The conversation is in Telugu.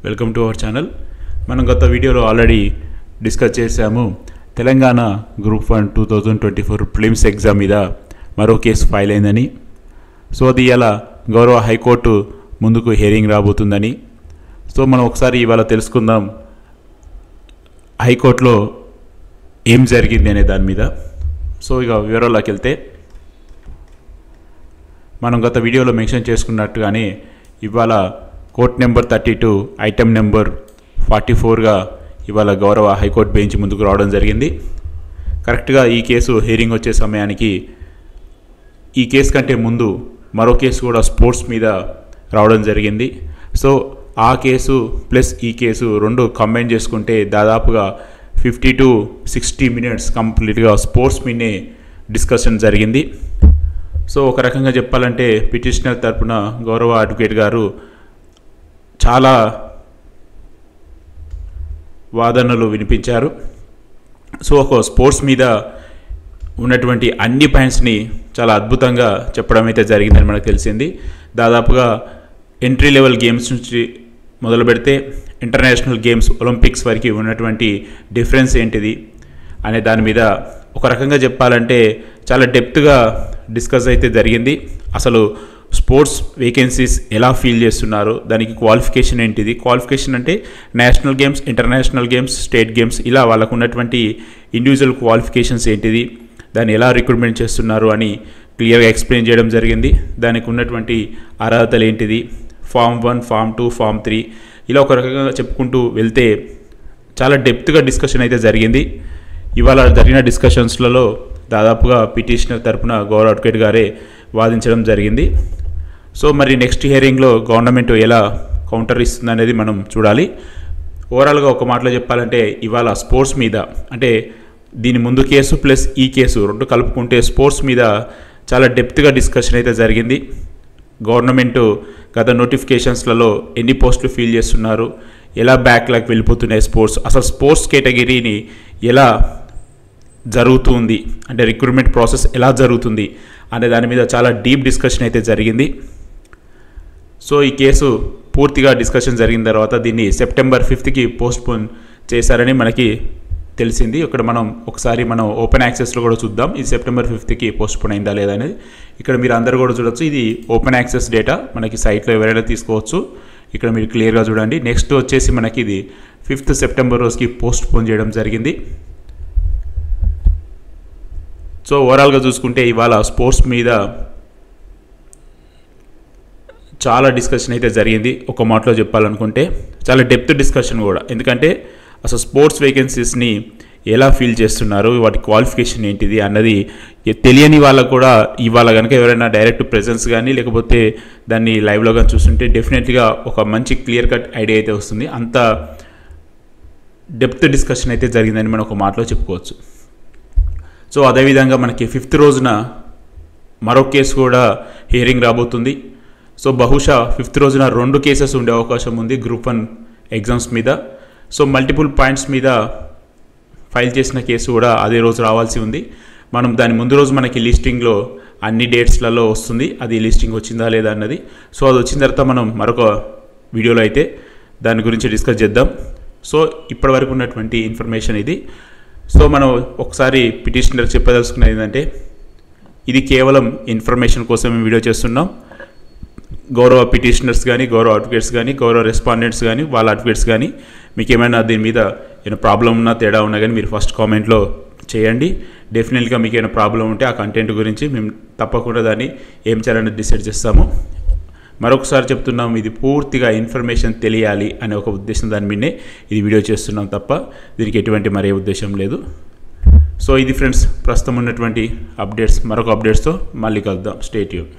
Welcome to our channel. మనం గత వీడియోలో ఆల్రెడీ డిస్కస్ చేసాము. తెలంగాణ గ్రూప్ 1 2024 ప్రిలిమ్స్ ఎగ్జామ్ మీద మరో కేసు ఫైల్ అయిందని. సో అది ఇలా గౌరవ హైకోర్టు ముందుకు హియరింగ్ రాబోతుందని. సో మనం ఒకసారి ఇవాళ తెలుసుకుందాం హైకోర్టులో ఏం జరిగింది అనే దాని మీద. సో ఇక వివరాల్లోకి వెళ్తే, మనం గత వీడియోలో మెన్షన్ చేసుకున్నట్టుగానే ఇవాళ కోర్ట్ నెంబర్ 32 ఐటమ్ నెంబర్ 44గా ఇవాళ గౌరవ హైకోర్టు బెంచ్ ముందుకు రావడం జరిగింది. కరెక్ట్గా ఈ కేసు హియరింగ్ వచ్చే సమయానికి ఈ కేసు కంటే ముందు మరో కేసు కూడా స్పోర్ట్స్ మీద రావడం జరిగింది. సో ఆ కేసు ప్లస్ ఈ కేసు రెండు కంబైన్ చేసుకుంటే దాదాపుగా 50 to 60 minutes కంప్లీట్గా స్పోర్ట్స్ మీదే డిస్కషన్ జరిగింది. సో ఒక రకంగా చెప్పాలంటే పిటిషనర్ తరపున గౌరవ అడ్వకేట్ గారు చాలా వాదనలు వినిపించారు. సో ఒక స్పోర్ట్స్ మీద ఉన్నటువంటి అన్ని పాయింట్స్ని చాలా అద్భుతంగా చెప్పడం అయితే జరిగిందని మనకు తెలిసింది. దాదాపుగా ఎంట్రీ లెవెల్ గేమ్స్ నుంచి మొదలు పెడితే ఇంటర్నేషనల్ గేమ్స్ ఒలింపిక్స్ వరకు ఉన్నటువంటి డిఫరెన్స్ ఏంటిది అనే దాని మీద ఒక రకంగా చెప్పాలంటే చాలా డెప్త్గా డిస్కస్ అయితే జరిగింది. అసలు స్పోర్ట్స్ వేకెన్సీస్ ఎలా ఫీల్ చేస్తున్నారు, దానికి క్వాలిఫికేషన్ ఏంటిది, క్వాలిఫికేషన్ అంటే national games, international games, state games, ఇలా వాళ్ళకు ఉన్నటువంటి ఇండివిజువల్ క్వాలిఫికేషన్స్ ఏంటిది, దాన్ని ఎలా రిక్రూట్మెంట్ చేస్తున్నారు అని క్లియర్గా ఎక్స్ప్లెయిన్ చేయడం జరిగింది. దానికి ఉన్నటువంటి అర్హతలు ఏంటిది, ఫామ్ 1, ఫామ్ 2, ఫామ్ 3, ఇలా ఒక రకంగా చెప్పుకుంటూ వెళ్తే చాలా డెప్త్గా డిస్కషన్ అయితే జరిగింది. ఇవాళ జరిగిన డిస్కషన్స్లలో దాదాపుగా పిటిషనర్ తరపున గౌరవ అడ్వకేట్ గారే వాదించడం జరిగింది. సో మరి నెక్స్ట్ హియరింగ్లో గవర్నమెంట్ ఎలా కౌంటర్ ఇస్తుంది అనేది మనం చూడాలి. ఓవరాల్గా ఒక మాటలో చెప్పాలంటే ఇవాళ స్పోర్ట్స్ మీద, అంటే దీని ముందు కేసు ప్లస్ ఈ కేసు రెండు కలుపుకుంటే స్పోర్ట్స్ మీద చాలా డెప్త్గా డిస్కషన్ అయితే జరిగింది. గవర్నమెంట్ గత నోటిఫికేషన్స్లలో ఎన్ని పోస్టులు ఫిల్ చేస్తున్నారు, ఎలా బ్యాక్లాగ్ వెళ్ళిపోతున్నాయి స్పోర్ట్స్, అసలు స్పోర్ట్స్ కేటగిరీని ఎలా జరుగుతుంది, అంటే రిక్రూట్మెంట్ ప్రాసెస్ ఎలా జరుగుతుంది అనే దాని మీద చాలా డీప్ డిస్కషన్ అయితే జరిగింది. సో ఈ కేసు పూర్తిగా డిస్కషన్ జరిగిన తర్వాత దీన్ని September 5కి పోస్ట్పోన్ చేశారని మనకి తెలిసింది. ఇక్కడ ఒకసారి మనం ఓపెన్ యాక్సెస్లో కూడా చూద్దాం, ఇది September 5కి పోస్ట్పోన్ అయిందా లేదా అనేది. ఇక్కడ మీరు అందరు కూడా చూడొచ్చు, ఇది ఓపెన్ యాక్సెస్ డేటా, మనకి సైట్లో ఎవరైనా తీసుకోవచ్చు. ఇక్కడ మీరు క్లియర్గా చూడండి. నెక్స్ట్ వచ్చేసి మనకి ఇది 5th September రోజుకి పోస్ట్పోన్ చేయడం జరిగింది. సో ఓవరాల్గా చూసుకుంటే ఇవాళ స్పోర్ట్స్ మీద చాలా డిస్కషన్ అయితే జరిగింది. ఒక మాటలో చెప్పాలనుకుంటే చాలా డెప్త్ డిస్కషన్ కూడా, ఎందుకంటే అసలు స్పోర్ట్స్ వేకెన్సీస్ని ఎలా ఫీల్ చేస్తున్నారు, వాటి క్వాలిఫికేషన్ ఏంటిది అన్నది తెలియని వాళ్ళకు కూడా ఇవాళ కనుక ఎవరైనా డైరెక్ట్ ప్రెజెన్స్ కానీ లేకపోతే దాన్ని లైవ్లో కానీ చూస్తుంటే డెఫినెట్గా ఒక మంచి క్లియర్ కట్ ఐడియా అయితే వస్తుంది. అంత డెప్త్ డిస్కషన్ అయితే జరిగిందని మనం ఒక మాటలో చెప్పుకోవచ్చు. సో అదేవిధంగా మనకి 5th రోజున మరో కేసు కూడా హియరింగ్ రాబోతుంది. సో బహుశా 5th రోజున 2 కేసెస్ ఉండే అవకాశం ఉంది గ్రూప్ 1 ఎగ్జామ్స్ మీద. సో మల్టిపుల్ పాయింట్స్ మీద ఫైల్ చేసిన కేసు కూడా అదే రోజు రావాల్సి ఉంది. మనం దాని ముందు రోజు మనకి లిస్టింగ్లో అన్ని డేట్స్లలో వస్తుంది, అది లిస్టింగ్ వచ్చిందా లేదా అన్నది. సో అది వచ్చిన తర్వాత మనం మరొక వీడియోలో అయితే దాని గురించి డిస్కస్ చేద్దాం. సో ఇప్పటి వరకు ఉన్నటువంటి ఇన్ఫర్మేషన్ ఇది. సో మనం ఒకసారి పిటిషనర్ చెప్పదలుచుకున్నది ఏంటంటే, ఇది కేవలం ఇన్ఫర్మేషన్ కోసం మేము వీడియో చేస్తున్నాం. గౌరవ పిటిషనర్స్ కానీ, గౌరవ అడ్వకేట్స్ కానీ, గౌరవ రెస్పాండెంట్స్ కానీ, వాళ్ళ అడ్వకేట్స్ కానీ మీకు ఏమైనా దీని మీద ఏమైనా ప్రాబ్లం ఉన్నా, తేడా ఉన్నా కానీ మీరు ఫస్ట్ కామెంట్లో చేయండి. డెఫినెట్గా మీకు ఏమైనా ప్రాబ్లం ఉంటే ఆ కంటెంట్ గురించి మేము తప్పకుండా దాన్ని ఏం చేయాలని డిసైడ్ చేస్తాము. మరొకసారి చెప్తున్నాం, ఇది పూర్తిగా ఇన్ఫర్మేషన్ తెలియాలి అనే ఒక ఉద్దేశం దాని మీదనే ఇది వీడియో చేస్తున్నాం తప్ప దీనికి ఎటువంటి మరే ఉద్దేశం లేదు. సో ఇది ఫ్రెండ్స్ ప్రస్తుతం ఉన్నటువంటి అప్డేట్స్. మరొక అప్డేట్స్తో మళ్ళీ కలుద్దాం. Stay tune.